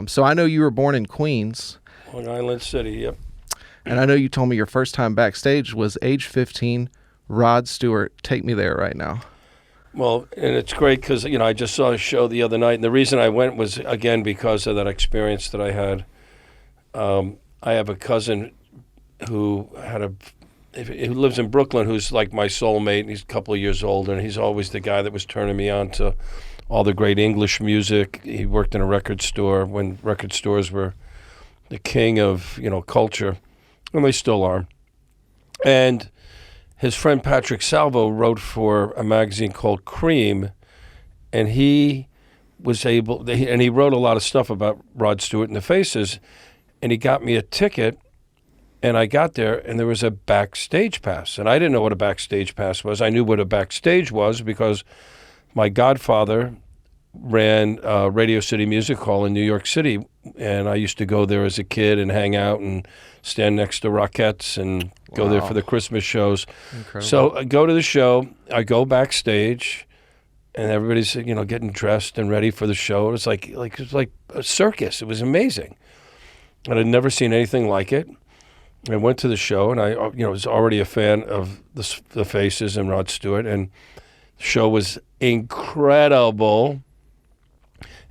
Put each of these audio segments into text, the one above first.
So I know you were born in Queens. Long Island City, yep. And I know you told me your first time backstage was age 15. Rod Stewart, take me there right now. Well, and it's great because, I just saw a show the other night, and the reason I went was, again, because of that experience that I had. I have a cousin who lives in Brooklyn, who's like my soulmate, and he's a couple of years older, and he's always the guy that was turning me on to all the great English music. He worked in a record store when record stores were the king of, culture, and they still are. And his friend Patrick Salvo wrote for a magazine called Cream, and he wrote a lot of stuff about Rod Stewart and the Faces, and he got me a ticket, and I got there, and there was a backstage pass, and I didn't know what a backstage pass was. I knew what a backstage was because my godfather ran Radio City Music Hall in New York City, and I used to go there as a kid and hang out and stand next to Rockettes and go there for the Christmas shows. Incredible. So I go to the show, I go backstage, and everybody's getting dressed and ready for the show. It was like a circus. It was amazing, and I'd never seen anything like it. I went to the show, and I was already a fan of the Faces and Rod Stewart, and the show was incredible.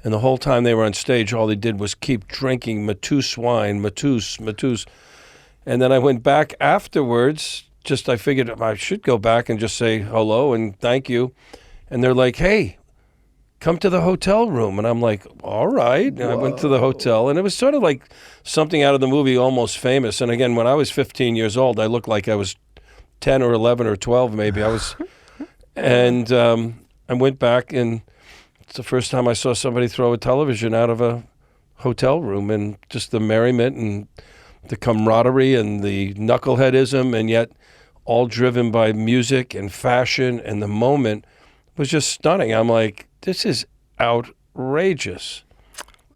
And the whole time they were on stage, all they did was keep drinking Mateus wine, Mateus. And then I went back afterwards. I figured I should go back and just say hello and thank you. And they're like, hey, come to the hotel room. And I'm like, all right. And I went to the hotel, and it was sort of like something out of the movie Almost Famous. And again, when I was 15 years old, I looked like I was 10 or 11 or 12 maybe. And I went back, and it's the first time I saw somebody throw a television out of a hotel room, and just the merriment and the camaraderie and the knuckleheadism, and yet all driven by music and fashion, and the moment was just stunning. I'm like, this is outrageous.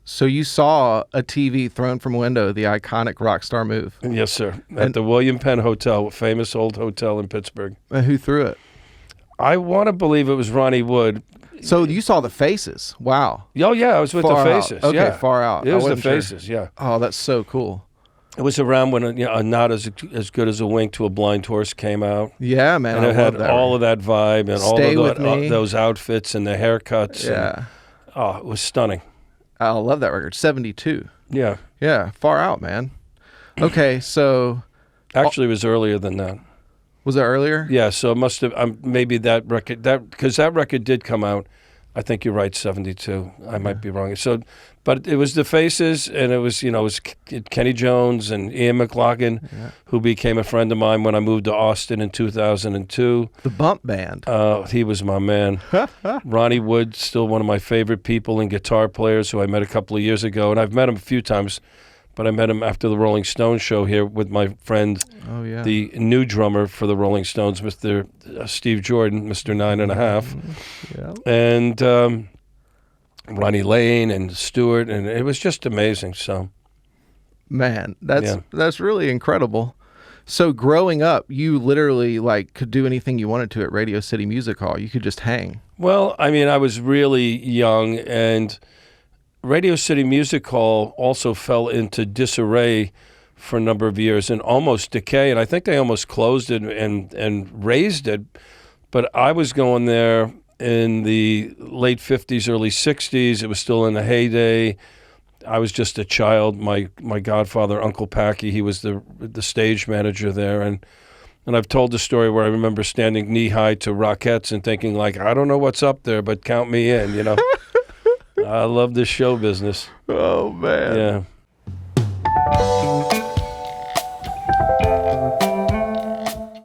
So you saw a TV thrown from a window, the iconic rock star move. Yes, sir. At the William Penn Hotel, a famous old hotel in Pittsburgh. And who threw it? I want to believe it was Ronnie Wood. So you saw the Faces. Wow. Oh, yeah, I was with Far the out. Faces. Okay, yeah. far out. It I was the wasn't sure. Faces, yeah. Oh, that's so cool. It was around when a Not as Good as a Wink to a Blind Horse came out. Yeah, man. And it had all of that vibe and Stay all with of me. those outfits and the haircuts. Yeah. And, it was stunning. I love that record. 72. Yeah. Yeah, far out, man. Okay, so... Actually, it was earlier than that. Was it earlier? Yeah, so it must have, maybe that record, because that record did come out, I think you're right, 72. I might be wrong. So, but it was the Faces, and it was, it was Kenny Jones and Ian McLaughlin, who became a friend of mine when I moved to Austin in 2002. The Bump Band. He was my man. Ronnie Wood, still one of my favorite people and guitar players who I met a couple of years ago, and I've met him a few times. But I met him after the Rolling Stones show here with my friend, the new drummer for the Rolling Stones, Mr. Steve Jordan, Mr. 9.5, and Ronnie Lane and Stewart, and it was just amazing. So, man, that's really incredible. So growing up, you literally could do anything you wanted to at Radio City Music Hall. You could just hang. Well, I mean, I was really young, and Radio City Music Hall also fell into disarray for a number of years and almost decay, and I think they almost closed it and raised it. But I was going there in the late 50s, early 60s. It was still in the heyday. I was just a child. My godfather, Uncle Packy, he was the stage manager there, and I've told the story where I remember standing knee-high to Rockettes and thinking, I don't know what's up there, but count me in, I love this show business. Oh, man. Yeah.